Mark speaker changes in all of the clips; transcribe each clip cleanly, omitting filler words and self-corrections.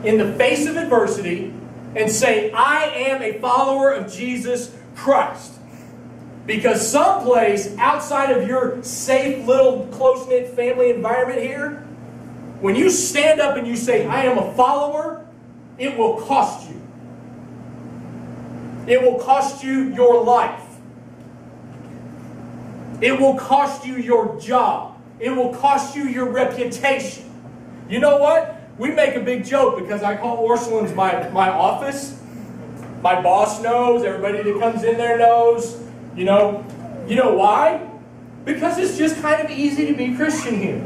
Speaker 1: in the face of adversity and say, I am a follower of Jesus Christ. Because someplace outside of your safe little close-knit family environment here, when you stand up and you say, I am a follower, it will cost you. It will cost you your life. It will cost you your job. It will cost you your reputation. You know what? We make a big joke because I call Orscheln's my office. My boss knows. Everybody that comes in there knows. You know why? Because it's just kind of easy to be Christian here.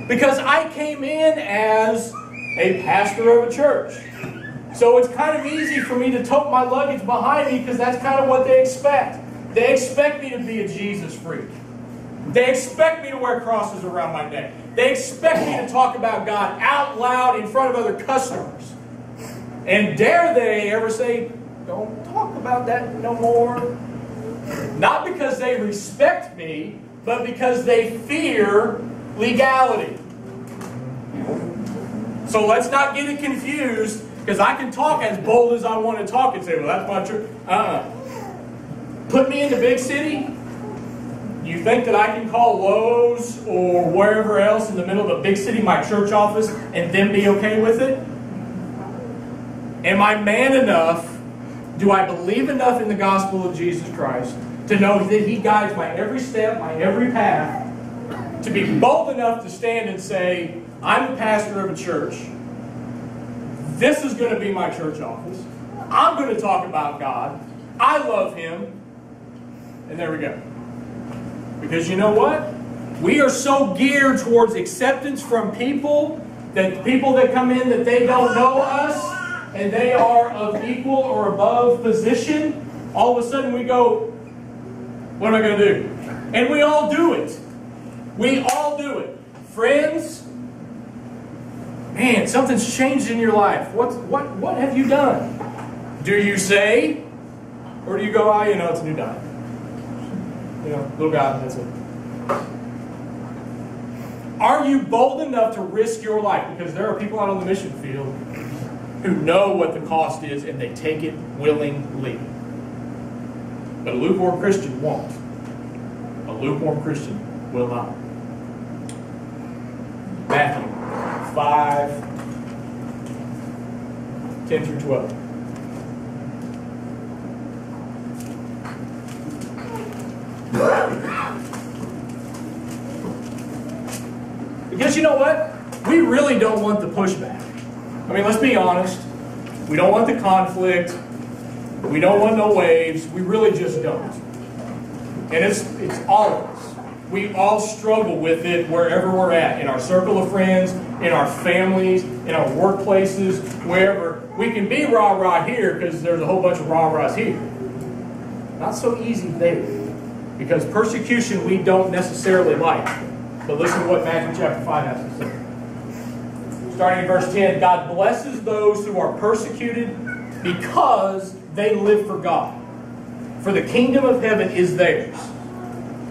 Speaker 1: Because I came in as a pastor of a church. So it's kind of easy for me to tote my luggage behind me because that's kind of what they expect. They expect me to be a Jesus freak. They expect me to wear crosses around my neck. They expect me to talk about God out loud in front of other customers. And dare they ever say, don't talk about that no more. Not because they respect me, but because they fear legality. So let's not get it confused, because I can talk as bold as I want to talk and say, well, that's my church. Put me in the big city. You think that I can call Lowe's or wherever else in the middle of a big city my church office and then be okay with it? Am I man enough? Do I believe enough in the gospel of Jesus Christ to know that He guides my every step, my every path, to be bold enough to stand and say, I'm the pastor of a church. This is going to be my church office. I'm going to talk about God. I love Him. And there we go. Because you know what? We are so geared towards acceptance from people that come in that they don't know us and they are of equal or above position. All of a sudden we go, what am I going to do? And we all do it. We all do it. Friends, man, something's changed in your life. What have you done? Do you say, or do you go, it's a new diet. Little God, that's it. Are you bold enough to risk your life? Because there are people out on the mission field who know what the cost is and they take it willingly. But a lukewarm Christian won't. A lukewarm Christian will not. Matthew 5, 10 through 12. Because you know what? We really don't want the pushback. I mean, let's be honest. We don't want the conflict. We don't want no waves. We really just don't. And it's all of us. We all struggle with it wherever we're at. In our circle of friends, in our families, in our workplaces, wherever. We can be rah-rah here because there's a whole bunch of rah-rahs here. Not so easy there. Because persecution we don't necessarily like. But listen to what Matthew chapter 5 has to say. Starting in verse 10, God blesses those who are persecuted because they live for God. For the kingdom of heaven is theirs.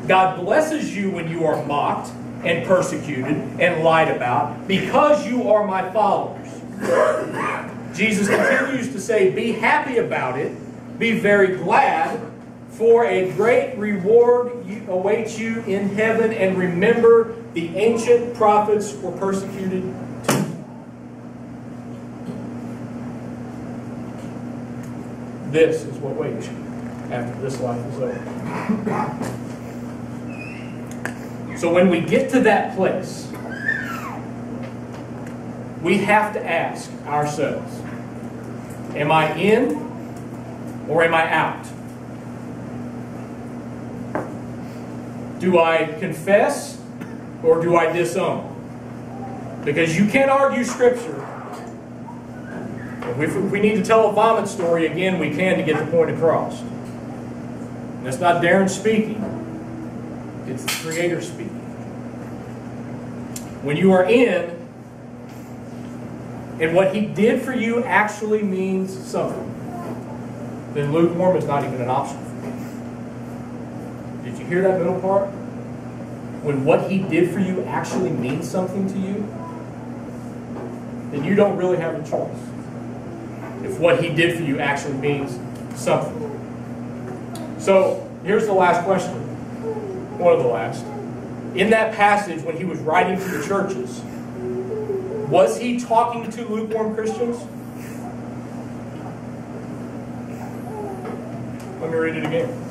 Speaker 1: God blesses you when you are mocked and persecuted and lied about because you are my followers. Jesus continues to say, be happy about it. Be very glad. For a great reward awaits you in heaven, and remember, the ancient prophets were persecuted too. This is what waits you after this life is over. So when we get to that place, we have to ask ourselves, am I in or am I out? Do I confess or do I disown? Because you can't argue Scripture. If we need to tell a vomit story again, we can to get the point across. And that's not Darren speaking. It's the Creator speaking. When you are in, and what He did for you actually means something, then lukewarm is not even an option. Did you hear that middle part? When what He did for you actually means something to you, then you don't really have a choice. If what he did for you actually means something. So, here's the last question. One of the last. In that passage, when he was writing to the churches, was he talking to lukewarm Christians? Let me read it again.